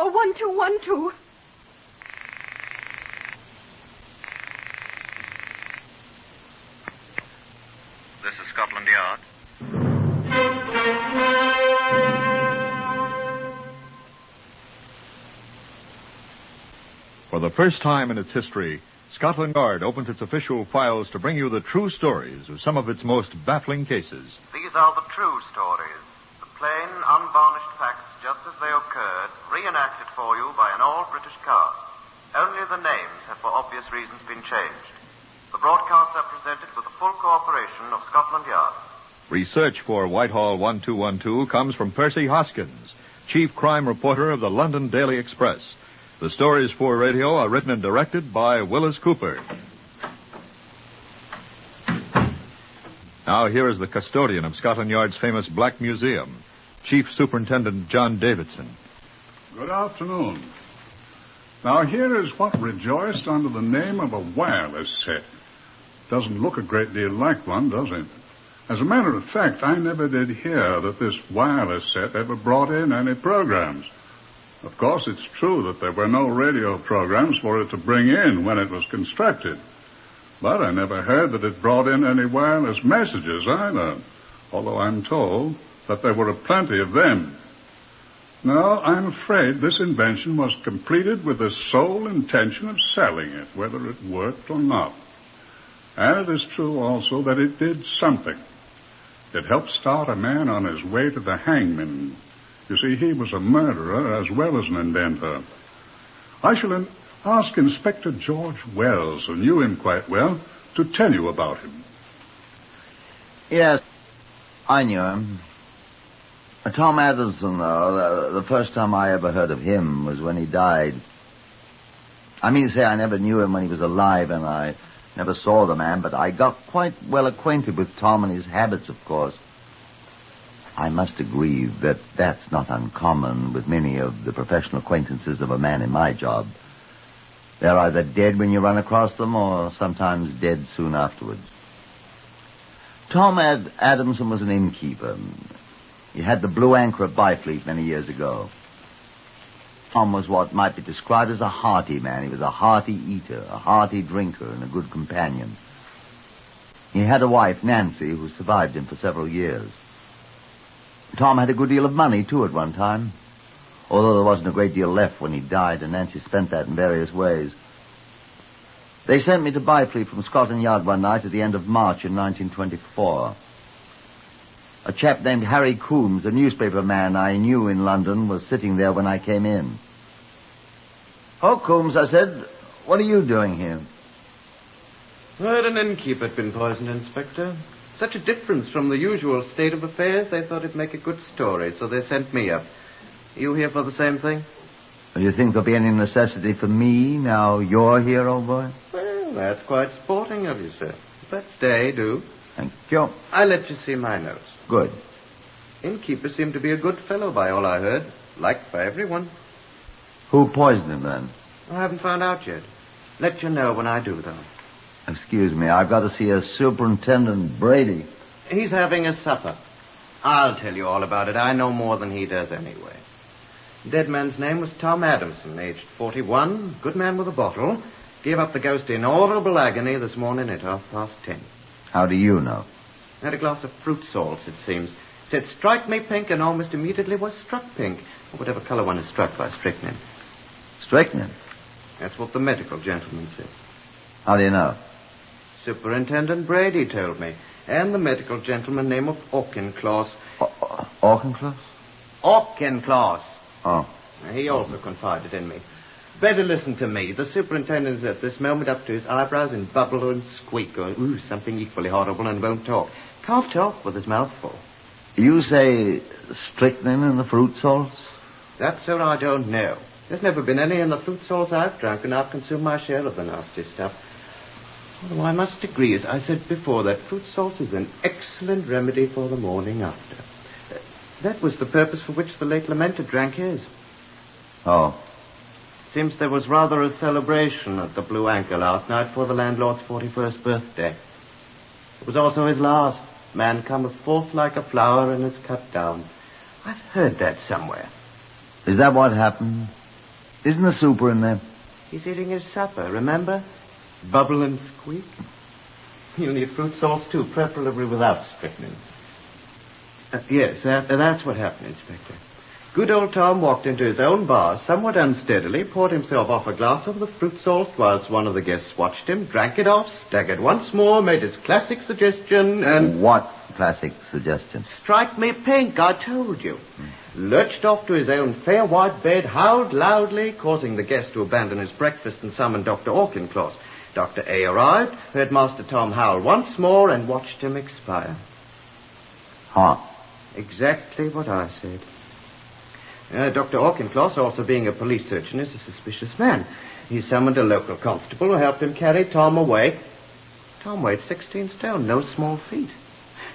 Whitehall 1212. This is Scotland Yard. For the first time in its history, Scotland Yard opens its official files to bring you the true stories of some of its most baffling cases. These are the true stories. The plain, unvarnished facts just as they occurred, reenacted for you by an all-British cast. Only the names have for obvious reasons been changed. The broadcasts are presented with the full cooperation of Scotland Yard. Research for Whitehall 1212 comes from Percy Hoskins, chief crime reporter of the London Daily Express. The stories for radio are written and directed by Wyllis Cooper. Now here is the custodian of Scotland Yard's famous Black Museum, Chief Superintendent John Davidson. Good afternoon. Now here is what rejoiced under the name of a wireless set. Doesn't look a great deal like one, does it? As a matter of fact, I never did hear that this wireless set ever brought in any programs. Of course, it's true that there were no radio programs for it to bring in when it was constructed. But I never heard that it brought in any wireless messages either, although I'm told that there were plenty of them. No, I'm afraid this invention was completed with the sole intention of selling it, whether it worked or not. And it is true also that it did something. It helped start a man on his way to the hangman. You see, he was a murderer as well as an inventor. I shall ask Inspector George Wells, who knew him quite well, to tell you about him. Yes, I knew him. Tom Adamson, though, the first time I ever heard of him was when he died. I mean to say I never knew him when he was alive, and I never saw the man, but I got quite well acquainted with Tom and his habits, of course. I must agree that that's not uncommon with many of the professional acquaintances of a man in my job. They're either dead when you run across them or sometimes dead soon afterwards. Tom Adamson was an innkeeper. He had the Blue Anchor at Byfleet many years ago. Tom was what might be described as a hearty man. He was a hearty eater, a hearty drinker, and a good companion. He had a wife, Nancy, who survived him for several years. Tom had a good deal of money, too, at one time, although there wasn't a great deal left when he died, and Nancy spent that in various ways. They sent me to Byfleet from Scotland Yard one night at the end of March in 1924. A chap named Harry Coombs, a newspaper man I knew in London, was sitting there when I came in. "Oh, Coombs," I said, "what are you doing here?" I heard an innkeeper had been poisoned, Inspector. Such a difference from the usual state of affairs, they thought it'd make a good story, so they sent me up. You here for the same thing? Do you think there'll be any necessity for me now you're here, old boy? Well, that's quite sporting of you, sir. But stay, do. Thank you. I'll let you see my notes. Good. Innkeeper seemed to be a good fellow by all I heard. Liked by everyone. Who poisoned him, then? I haven't found out yet. Let you know when I do, though. Excuse me, I've got to see a Superintendent Brady. He's having a supper. I'll tell you all about it. I know more than he does anyway. Dead man's name was Tom Adamson, aged 41, good man with a bottle. Gave up the ghost in audible agony this morning at 10:30. How do you know? Had a glass of fruit salts, it seems. Said, "Strike me pink," and almost immediately was struck pink. Or whatever color one is struck by strychnine. Strychnine? That's what the medical gentleman said. How do you know? Superintendent Brady told me. And the medical gentleman name of Auchincloss. Auchincloss? Auchincloss. Oh. He also confided in me. Better listen to me. The superintendent's at this moment up to his eyebrows in bubble and squeak, or something equally horrible, and won't talk. Can't talk with his mouth full. You say strychnine in the fruit salts? That, sir, I don't know. There's never been any in the fruit salts I've drunk, and I've consumed my share of the nasty stuff. Although I must agree, as I said before, that fruit salt is an excellent remedy for the morning after. That was the purpose for which the late lamented drank his. Oh. Seems there was rather a celebration at the Blue Anchor last night for the landlord's 41st birthday. It was also his last. Man cometh forth like a flower and is cut down. I've heard that somewhere. Is that what happened? Isn't the super in there? He's eating his supper, remember? Bubble and squeak. You'll need fruit salts, too, preferably without strychnine. Yes, that's what happened, Inspector. Good old Tom walked into his own bar somewhat unsteadily, poured himself off a glass of the fruit salt whilst one of the guests watched him, drank it off, staggered once more, made his classic suggestion, and... What classic suggestion? Strike me pink, I told you. Lurched off to his own fair white bed, howled loudly, causing the guest to abandon his breakfast and summon Dr. Auchincloss. Dr. A arrived, heard Master Tom howl once more, and watched him expire. Huh. Exactly what I said. Dr. Auchincloss, also being a police surgeon, is a suspicious man. He summoned a local constable who helped him carry Tom away. Tom weighed 16 stone, no small feat.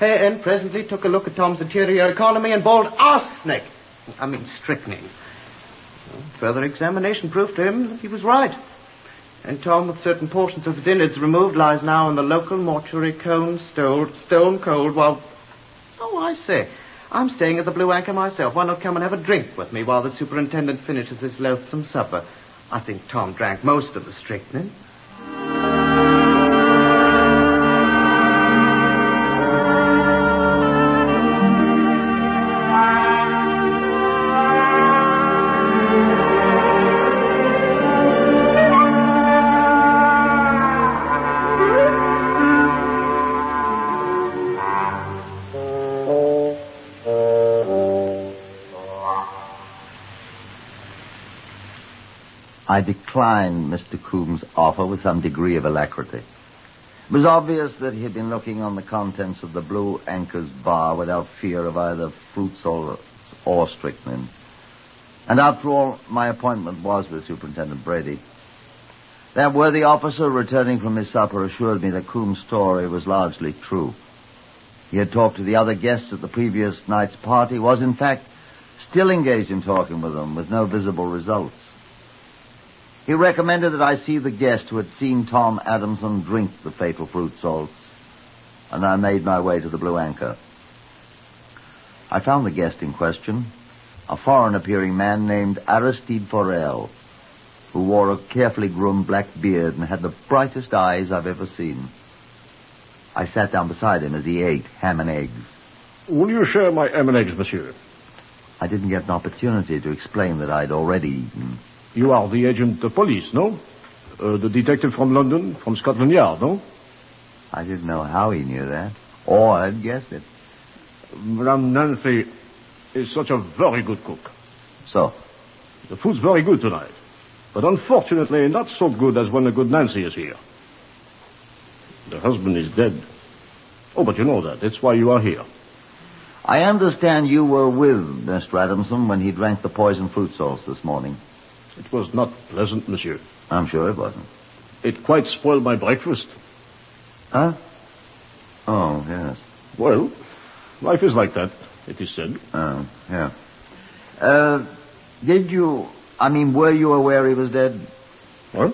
And presently took a look at Tom's interior economy and bawled, arsenic! Strychnine. Further examination proved to him that he was right. And Tom, with certain portions of his innards removed, lies now in the local mortuary stone cold while... Oh, I say, I'm staying at the Blue Anchor myself. Why not come and have a drink with me while the superintendent finishes his loathsome supper? I think Tom drank most of the strychnine. I declined Mr. Coombs' offer with some degree of alacrity. It was obvious that he had been looking on the contents of the Blue Anchor's bar without fear of either fruit salts or strychnine. And after all, my appointment was with Superintendent Brady. That worthy officer, returning from his supper, assured me that Coombs' story was largely true. He had talked to the other guests at the previous night's party, was in fact still engaged in talking with them, with no visible results. He recommended that I see the guest who had seen Tom Adamson drink the fatal fruit salts, and I made my way to the Blue Anchor. I found the guest in question, a foreign-appearing man named Aristide Forel, who wore a carefully groomed black beard and had the brightest eyes I've ever seen. I sat down beside him as he ate ham and eggs. Will you share my ham and eggs, monsieur? I didn't get an opportunity to explain that I'd already eaten. You are the agent of police, no? The detective from London, from Scotland Yard, no? I didn't know how he knew that, or I'd guessed it. Madame Nancy is such a very good cook. So? The food's very good tonight, but unfortunately not so good as when the good Nancy is here. The husband is dead. Oh, but you know that. That's why you are here. I understand you were with Mr. Adamson when he drank the poisoned fruit salts this morning. It was not pleasant, monsieur. I'm sure it wasn't. It quite spoiled my breakfast. Huh? Oh, yes. Well, life is like that, it is said. Oh, yeah. Were you aware he was dead? What?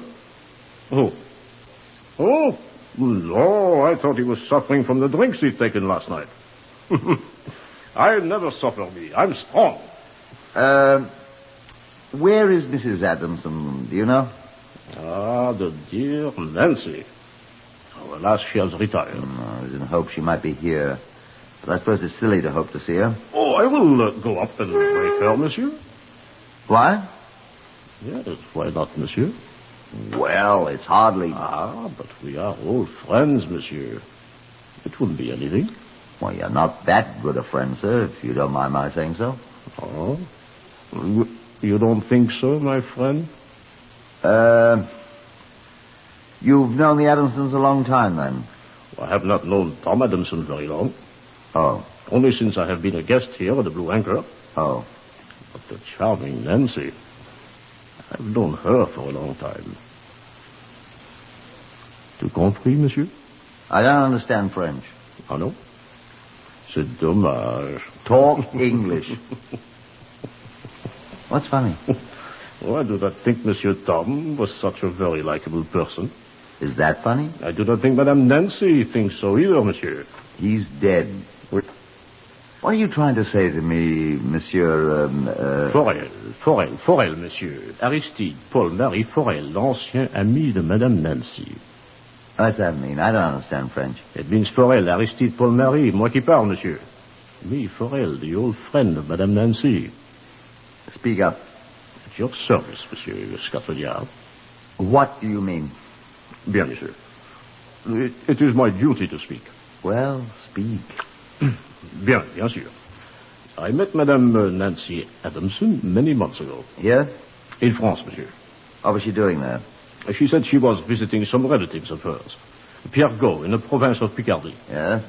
Oh, no, I thought he was suffering from the drinks he'd taken last night. I never suffer me. I'm strong. Where is Mrs. Adamson? Do you know? Ah, the dear Nancy. Oh, alas, she has retired. I was in hope she might be here. But I suppose it's silly to hope to see her. Oh, I will go up and wake her, monsieur. Why? Yes, why not, monsieur? Well, it's hardly... Ah, but we are old friends, monsieur. It wouldn't be anything. Well, you're not that good a friend, sir, if you don't mind my saying so. Oh? You don't think so, my friend? You've known the Adamsons a long time, then? I have not known Tom Adamson very long. Oh. Only since I have been a guest here at the Blue Anchor. Oh. But the charming Nancy, I've known her for a long time. Tu compris, monsieur? I don't understand French. Ah, no? C'est dommage. Talk English. What's funny? Oh, I do not think Monsieur Tom was such a very likable person. Is that funny? I do not think Madame Nancy thinks so either, monsieur. He's dead. Wait. Why, What are you trying to say to me, Monsieur, Forel, monsieur. Aristide, Paul, Marie Forel, l'ancien ami de Madame Nancy. What's that mean? I don't understand French. It means Forel, Aristide, Paul, Marie. Moi qui parle, monsieur. Me, Forel, the old friend of Madame Nancy. Speak up. At your service, monsieur Scatoliard. What do you mean? Bien, monsieur. It is my duty to speak. Well, speak. Bien sûr. I met Madame Nancy Adamson many months ago. Here? In France, monsieur. What was she doing there? She said she was visiting some relatives of hers. Pierregot, in the province of Picardy. Yeah?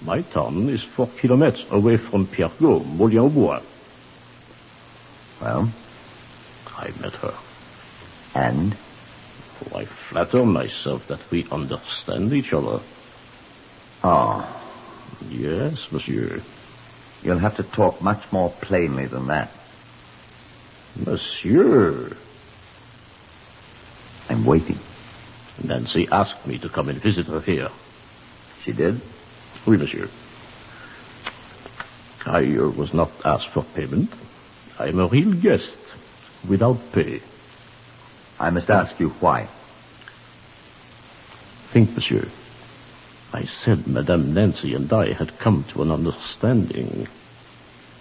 My town is 4 kilometers away from Pierregot, Moulin-au-Bois. Well? I met her. And? I flatter myself that we understand each other. Oh. Yes, monsieur. You'll have to talk much more plainly than that. Monsieur. I'm waiting. Nancy asked me to come and visit her here. She did? Oui, monsieur. I was not asked for payment. I am a real guest, without pay. I must ask you why. Think, monsieur. I said Madame Nancy and I had come to an understanding.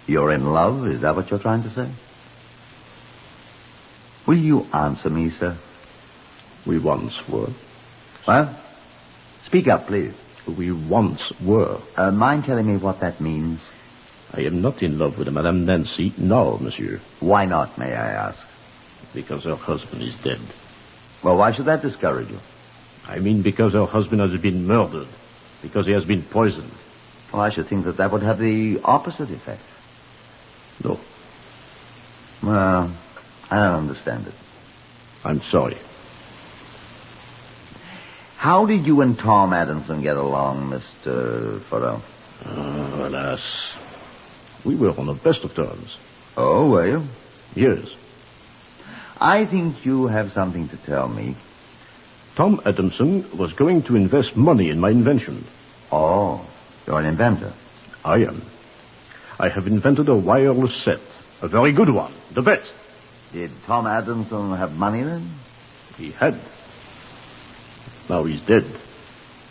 You're in love? Is that what you're trying to say? Will you answer me, sir? We once were. Well, speak up, please. We once were. Mind telling me what that means? I am not in love with Madame Nancy now, monsieur. Why not, may I ask? Because her husband is dead. Well, why should that discourage you? I mean because her husband has been murdered. Because he has been poisoned. Well, I should think that would have the opposite effect. No. Well, I don't understand it. I'm sorry. How did you and Tom Adamson get along, Mr. Farrell? Alas. We were on the best of terms. Oh, were you? Yes. I think you have something to tell me. Tom Adamson was going to invest money in my invention. Oh, you're an inventor. I am. I have invented a wireless set. A very good one. The best. Did Tom Adamson have money then? He had. Now he's dead.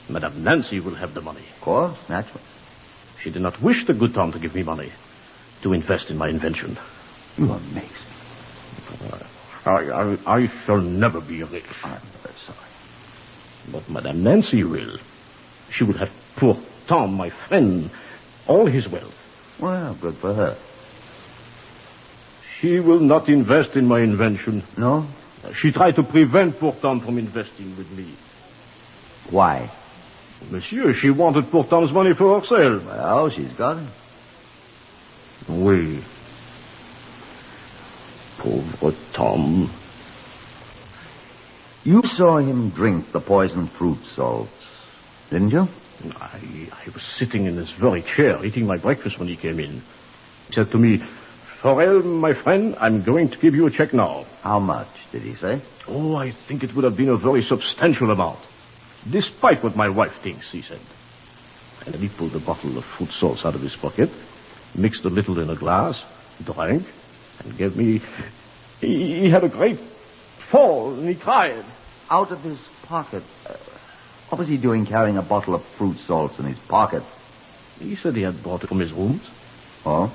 Madame Nancy will have the money. Of course, naturally. She did not wish the good Tom to give me money to invest in my invention. You amaze me. I shall never be rich. I'm very sorry. But Madame Nancy will. She will have poor Tom, my friend, all his wealth. Well, good for her. She will not invest in my invention. No? She tried to prevent poor Tom from investing with me. Why? Monsieur, she wanted poor Tom's money for herself. Well, she's got it. Oui. Pauvre Tom. You saw him drink the poisoned fruit salts, didn't you? I was sitting in this very chair eating my breakfast when he came in. He said to me, Forel, my friend, I'm going to give you a check now. How much, did he say? Oh, I think it would have been a very substantial amount. Despite what my wife thinks, he said. And then he pulled a bottle of fruit salts out of his pocket, mixed a little in a glass, drank, and gave me... He had a great fall, and he cried. Out of his pocket? What was he doing carrying a bottle of fruit salts in his pocket? He said he had brought it from his rooms. Oh?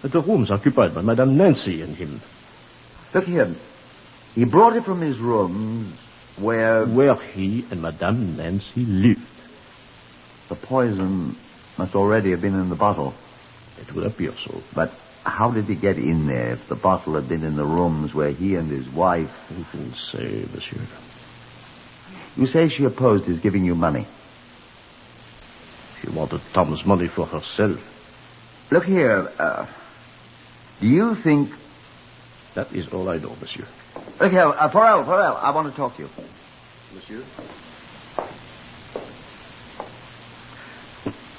The rooms occupied by Madame Nancy and him. Look here. He brought it from his rooms where... Where he and Madame Nancy lived. The poison must already have been in the bottle. It would appear so. But how did he get in there if the bottle had been in the rooms where he and his wife... Who can say, monsieur? You say she opposed his giving you money. She wanted Tom's money for herself. Look here, do you think... That is all I know, monsieur. Look here, Forel, I want to talk to you. Monsieur?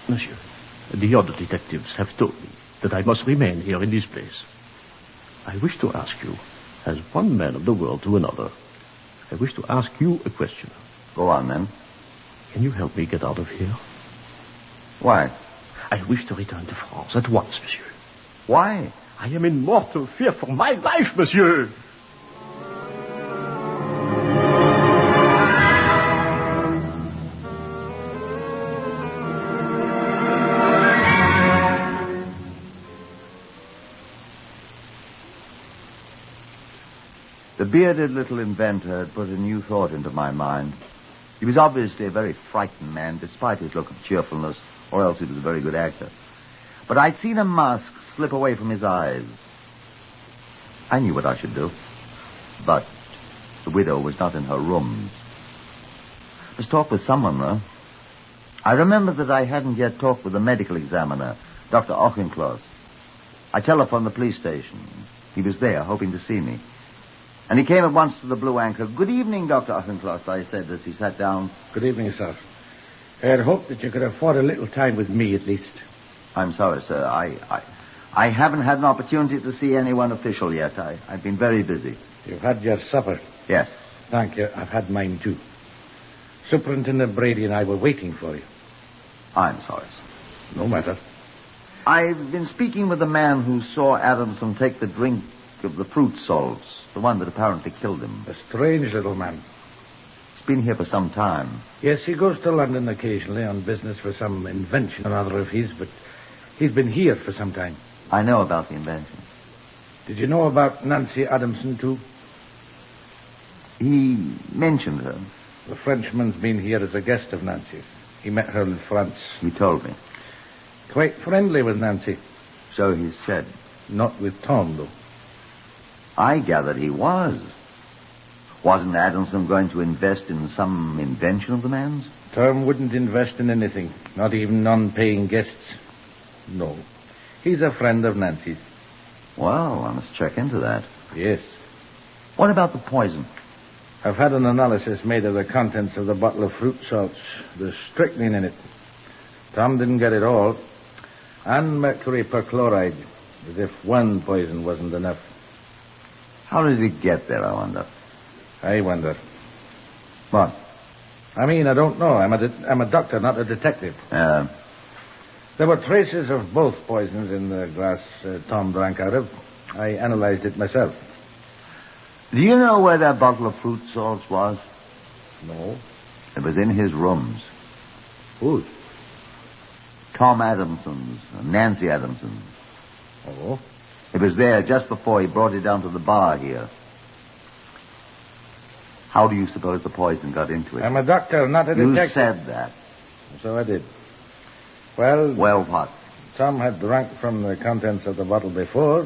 Monsieur, the other detectives have told me that I must remain here in this place. I wish to ask you, as one man of the world to another, I wish to ask you a question. Go on, then. Can you help me get out of here? Why? I wish to return to France at once, monsieur. Why? I am in mortal fear for my life, monsieur. The bearded little inventor had put a new thought into my mind. He was obviously a very frightened man, despite his look of cheerfulness, or else he was a very good actor. But I'd seen a mask slip away from his eyes. I knew what I should do. But the widow was not in her rooms. I must talk with someone, though. I remembered that I hadn't yet talked with the medical examiner, Dr. Auchincloss. I telephoned the police station. He was there, hoping to see me. And he came at once to the Blue Anchor. "Good evening, Dr. Auchincloss," I said as he sat down. Good evening, sir. I had hoped that you could afford a little time with me, at least. I'm sorry, sir. I haven't had an opportunity to see anyone official yet. I've been very busy. You've had your supper. Yes. Thank you. I've had mine, too. Superintendent Brady and I were waiting for you. I'm sorry, sir. No matter. I've been speaking with the man who saw Adamson take the drink of the fruit salts, the one that apparently killed him. A strange little man. He's been here for some time. Yes, he goes to London occasionally on business for some invention or other of his, but he's been here for some time. I know about the invention. Did you know about Nancy Adamson, too? He mentioned her. The Frenchman's been here as a guest of Nancy's. He met her in France. He told me. Quite friendly with Nancy. So he said. Not with Tom, though. I gathered he was. Wasn't Adamson going to invest in some invention of the man's? Tom wouldn't invest in anything, not even non-paying guests. No. He's a friend of Nancy's. Well, I must check into that. Yes. What about the poison? I've had an analysis made of the contents of the bottle of fruit salts. There's strychnine in it. Tom didn't get it all. And mercury perchloride, as if one poison wasn't enough. How did it get there, I wonder? I wonder. What? I mean, I don't know. I'm a doctor, not a detective. There were traces of both poisons in the glass Tom drank out of. I analyzed it myself. Do you know where that bottle of fruit salts was? No. It was in his rooms. Whose? Tom Adamson's, Nancy Adamson's. Oh? It was there just before he brought it down to the bar here. How do you suppose the poison got into it? I'm a doctor, not a detective. You said that. So I did. Well... Well, what? Tom had drunk from the contents of the bottle before.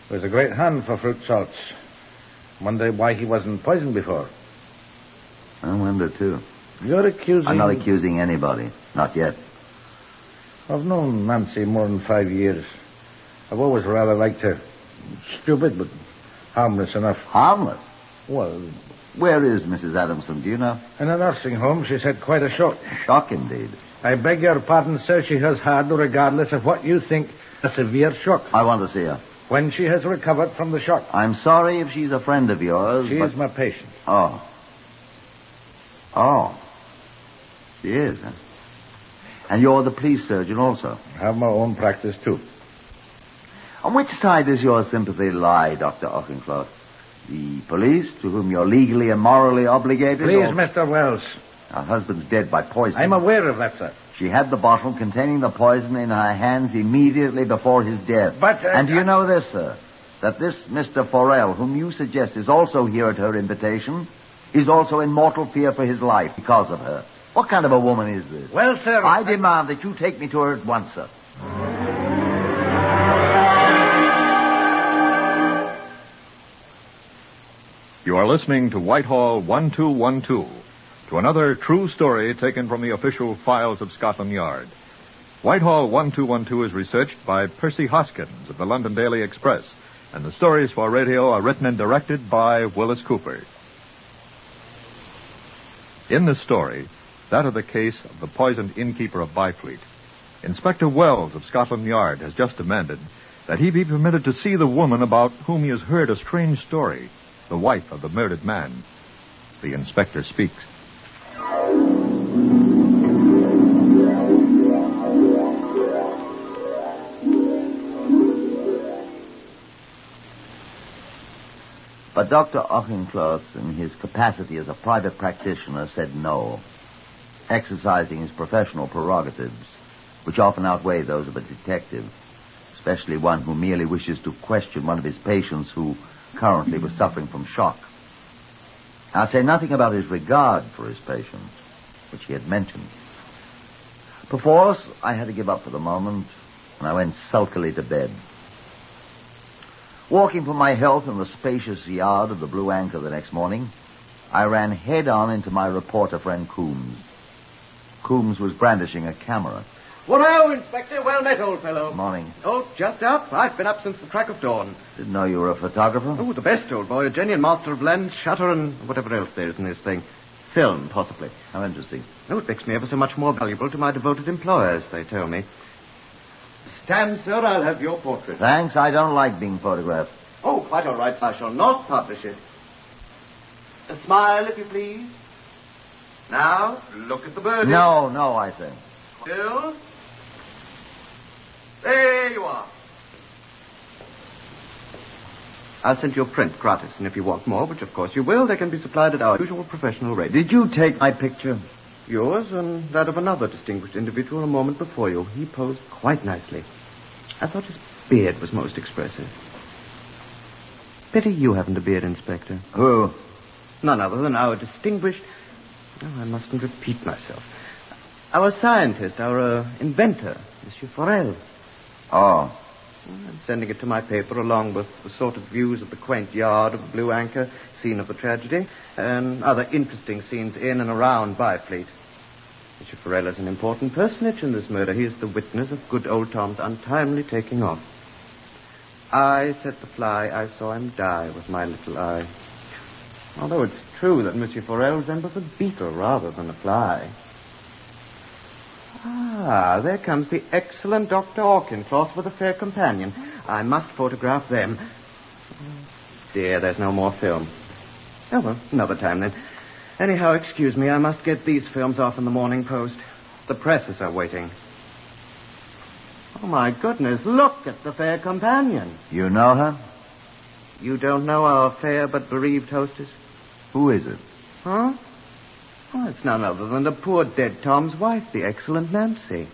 He was a great hand for fruit salts. Wonder why he wasn't poisoned before. I wonder, too. You're accusing... I'm not accusing anybody. Not yet. I've known Nancy more than 5 years. I've always rather liked her. Stupid, but harmless enough. Harmless? Well... Where is Mrs. Adamson, do you know? In a nursing home. She's had quite a shock. Shock, indeed. I beg your pardon, sir. She has had, regardless of what you think, a severe shock. I want to see her. When she has recovered from the shock. I'm sorry if she's a friend of yours, She is my patient. Oh. Oh. She is, huh? And you're the police surgeon also? I have my own practice, too. On which side does your sympathy lie, Dr. Auchincloss? The police, to whom you're legally and morally obligated? Please, or... Mr. Wells. Her husband's dead by poison. I'm aware of that, sir. She had the bottle containing the poison in her hands immediately before his death. But... and do you know this, sir? That this Mr. Forel, whom you suggest is also here at her invitation, is also in mortal fear for his life because of her. What kind of a woman is this? Well, sir... I demand that you take me to her at once, sir. You are listening to Whitehall 1212, to another true story taken from the official files of Scotland Yard. Whitehall 1212 is researched by Percy Hoskins of the London Daily Express, and the stories for radio are written and directed by Wyllis Cooper. In this story, that of the case of the poisoned innkeeper of Byfleet, Inspector Wells of Scotland Yard has just demanded that he be permitted to see the woman about whom he has heard a strange story, the wife of the murdered man. The inspector speaks. But Dr. Auchincloss, in his capacity as a private practitioner, said no, exercising his professional prerogatives, which often outweigh those of a detective, especially one who merely wishes to question one of his patients who currently was suffering from shock. I'll say nothing about his regard for his patients, which he had mentioned. Perforce, I had to give up for the moment, and I went sulkily to bed. Walking for my health in the spacious yard of the Blue Anchor the next morning, I ran head-on into my reporter friend Coombs. Coombs was brandishing a camera. Well, Inspector. Well met, old fellow. Morning. Oh, just up. I've been up since the crack of dawn. Didn't know you were a photographer. Oh, the best, old boy. A genuine master of lens, shutter, and whatever else there is in this thing. Film, possibly. How interesting. Oh, it makes me ever so much more valuable to my devoted employers, they tell me. Stand, sir. I'll have your portrait. Thanks. I don't like being photographed. Oh, quite all right. I shall not publish it. A smile, if you please. Now, look at the birdie. No, I think. Still. There you are. I'll send you a print gratis, and if you want more, which of course you will, they can be supplied at our usual professional rate. Did you take my picture? Yours and that of another distinguished individual a moment before you. He posed quite nicely. I thought his beard was most expressive. Pity you haven't a beard, Inspector. Who? None other than our distinguished... Oh, I mustn't repeat myself. Our scientist, our inventor, Monsieur Forel. Oh. I'm sending it to my paper along with the sort of views of the quaint yard of the Blue Anchor, scene of the tragedy, and other interesting scenes in and around Byfleet. Monsieur Forel is an important personage in this murder. He is the witness of good old Tom's untimely taking off. I set the fly. I saw him die with my little eye. Although it's true that Monsieur Forel resembles a beetle rather than a fly. Ah, there comes the excellent Dr. Auchincloss with a fair companion. I must photograph them. Dear, there's no more film. Oh, well, another time then. Anyhow, excuse me, I must get these films off in the Morning Post. The presses are waiting. Oh, my goodness, look at the fair companion. You know her? You don't know our fair but bereaved hostess? Who is it? Huh? Oh, it's none other than the poor dead Tom's wife, the excellent Nancy.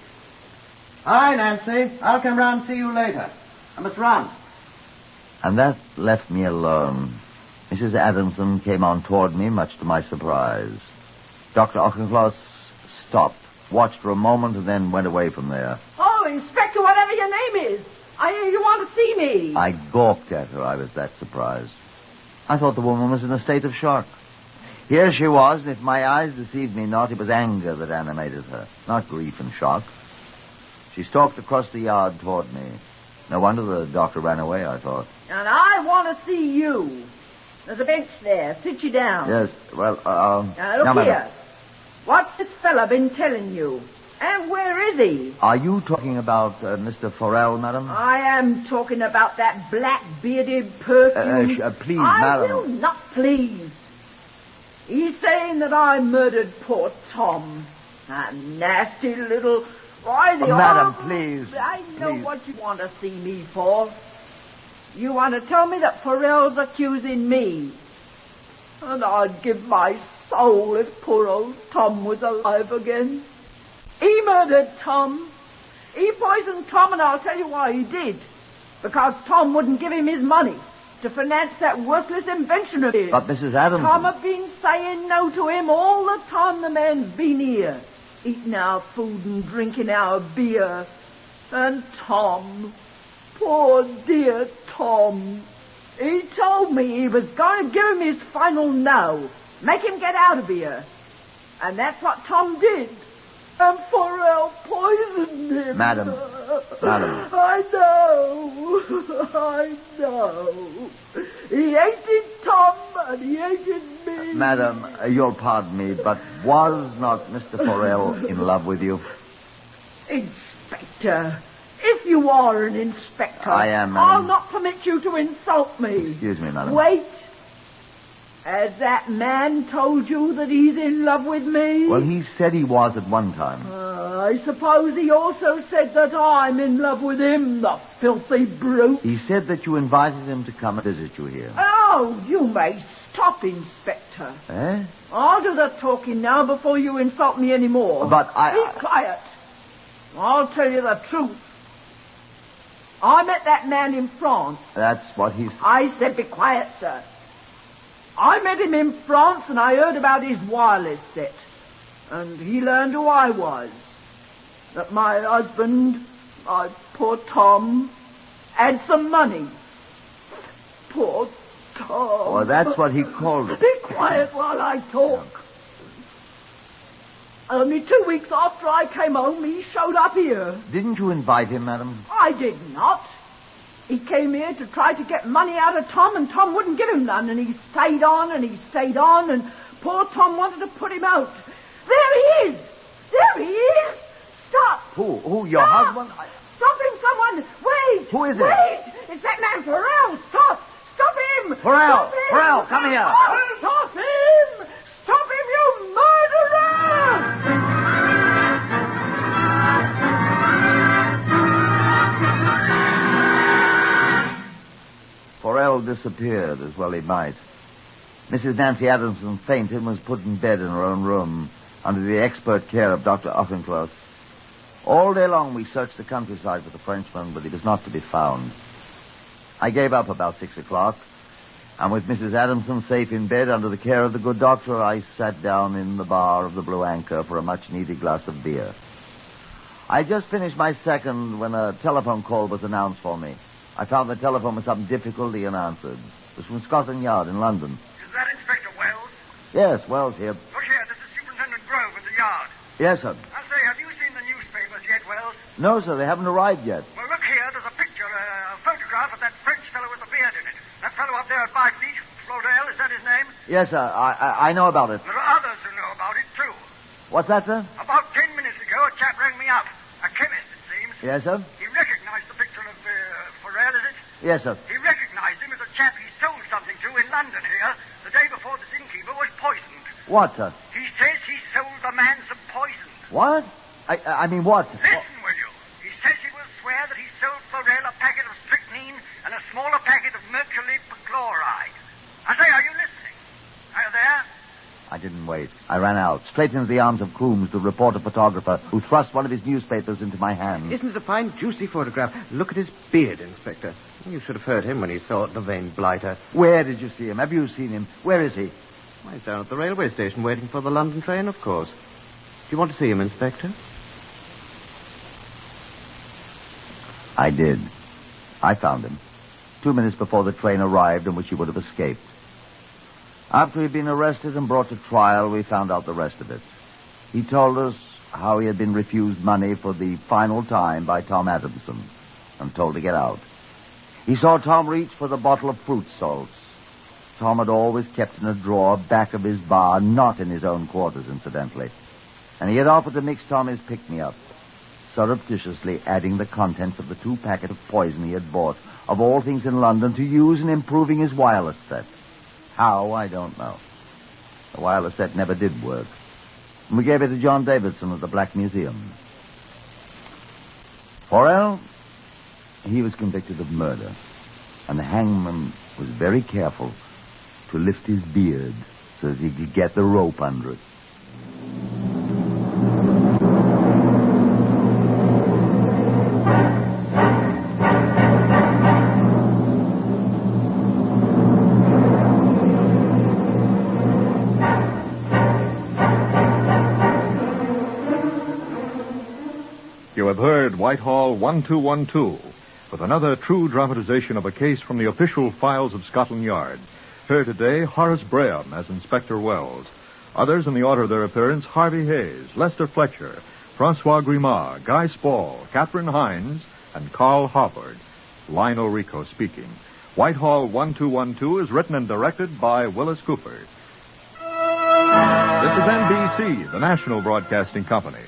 Hi, Nancy. I'll come round and see you later. I must run. And that left me alone. Mrs. Adamson came on toward me, much to my surprise. Dr. Auchincloss stopped, watched for a moment, and then went away from there. Oh, Inspector, whatever your name is. I hear you want to see me. I gawped at her. I was that surprised. I thought the woman was in a state of shock. Here she was, and if my eyes deceived me not, it was anger that animated her, not grief and shock. She stalked across the yard toward me. No wonder the doctor ran away, I thought. And I want to see you. There's a bench there. Sit you down. Yes, well, Now, look now, here. madam. What's this fella been telling you? And where is he? Are you talking about Mr. Forel, madam? I am talking about that black-bearded perfume. Please, I madam. will not please. He's saying that I murdered poor Tom. That nasty little... Why, the madam, horrible- please. I know please. what you want to see me for. You want to tell me that Forel's accusing me. And I'd give my soul if poor old Tom was alive again. He murdered Tom. He poisoned Tom, and I'll tell you why he did. Because Tom wouldn't give him his money to finance that worthless invention of his. But Mrs. Adams... Tom had been saying no to him all the time the man's been here, eating our food and drinking our beer. And Tom, poor dear Tom, he told me he was going to give him his final no, make him get out of here. And that's what Tom did. And Forel poisoned him. Madam. I know. He hated Tom and he hated me. Madam, you'll pardon me, but was not Mr. Forel in love with you? Inspector, if you are an inspector, I am, madam. I'll not permit you to insult me. Excuse me, madam. Wait. Has that man told you that he's in love with me? Well, he said he was at one time. I suppose he also said that I'm in love with him, the filthy brute. He said that you invited him to come and visit you here. Oh, you may stop, Inspector. Eh? I'll do the talking now before you insult me anymore. But Be quiet. I'll tell you the truth. I met that man in France. That's what he said. I said be quiet, sir. I met him in France and I heard about his wireless set. And he learned who I was. That my husband, my poor Tom, had some money. Poor Tom. Well, that's what he called it. Be quiet while I talk. Only 2 weeks after I came home, he showed up here. Didn't you invite him, madam? I did not. He came here to try to get money out of Tom, and Tom wouldn't give him none, and he stayed on, and poor Tom wanted to put him out. There he is! There he is! Stop! Who, your Stop. husband? Stop him, someone! Wait! Who is it? Wait! It's that man Farrell! Stop! Stop him! Farrell! Stop him! Farrell, come here! Oh, stop him! Stop him, you murderer! Farrell disappeared, as well he might. Mrs. Nancy Adamson fainted and was put in bed in her own room under the expert care of Dr. Auchincloss. All day long we searched the countryside for the Frenchman, but he was not to be found. I gave up about 6 o'clock, and with Mrs. Adamson safe in bed under the care of the good doctor, I sat down in the bar of the Blue Anchor for a much-needed glass of beer. I just finished my second when a telephone call was announced for me. I found the telephone with some difficulty and answered. It was from Scotland Yard in London. Is that Inspector Wells? Yes, Wells here. Look here, this is Superintendent Grove at the yard. Yes, sir. I say, have you seen the newspapers yet, Wells? No, sir, they haven't arrived yet. Well, look here, there's a picture, a photograph of that French fellow with the beard in it. That fellow up there at my feet, Flodell, is that his name? Yes, sir, I know about it. There are others who know about it, too. What's that, sir? About 10 minutes ago, a chap rang me up. A chemist, it seems. Yes, sir? He recognized the picture of Farrell, is it? Yes, sir. He recognized him as a chap he sold something to in London here the day before this innkeeper was poisoned. What, sir? He says he sold the man some poison. What? I mean, what? Listen, will you? He says he will swear that he sold Farrell a packet of strychnine and a smaller packet of mercury perchloride. I say, are you listening? Are you there? I didn't wait. I ran out, straight into the arms of Coombs, the reporter-photographer, who thrust one of his newspapers into my hand. Isn't it a fine, juicy photograph? Look at his beard, Inspector. You should have heard him when he saw it, the vain blighter. Where did you see him? Have you seen him? Where is he? Why, he's down at the railway station waiting for the London train, of course. Do you want to see him, Inspector? I did. I found him. 2 minutes before the train arrived in which he would have escaped. After he'd been arrested and brought to trial, we found out the rest of it. He told us how he had been refused money for the final time by Tom Adamson and told to get out. He saw Tom reach for the bottle of fruit salts. Tom had always kept in a drawer back of his bar, not in his own quarters, incidentally. And he had offered to mix Tom his pick-me-up, surreptitiously adding the contents of the 2 packets of poison he had bought, of all things in London, to use in improving his wireless set. How, I don't know. The wireless set never did work. And we gave it to John Davidson at the Black Museum. Farrell, he was convicted of murder. And the hangman was very careful to lift his beard so that he could get the rope under it. You have heard Whitehall 1212 with another true dramatization of a case from the official files of Scotland Yard. Heard today Horace Braham as Inspector Wells. Others in the order of their appearance, Harvey Hayes, Lester Fletcher, Francois Grimard, Guy Spall, Catherine Hines, and Carl Harford. Lionel Rico speaking. Whitehall 1212 is written and directed by Wyllis Cooper. This is NBC, the National Broadcasting Company.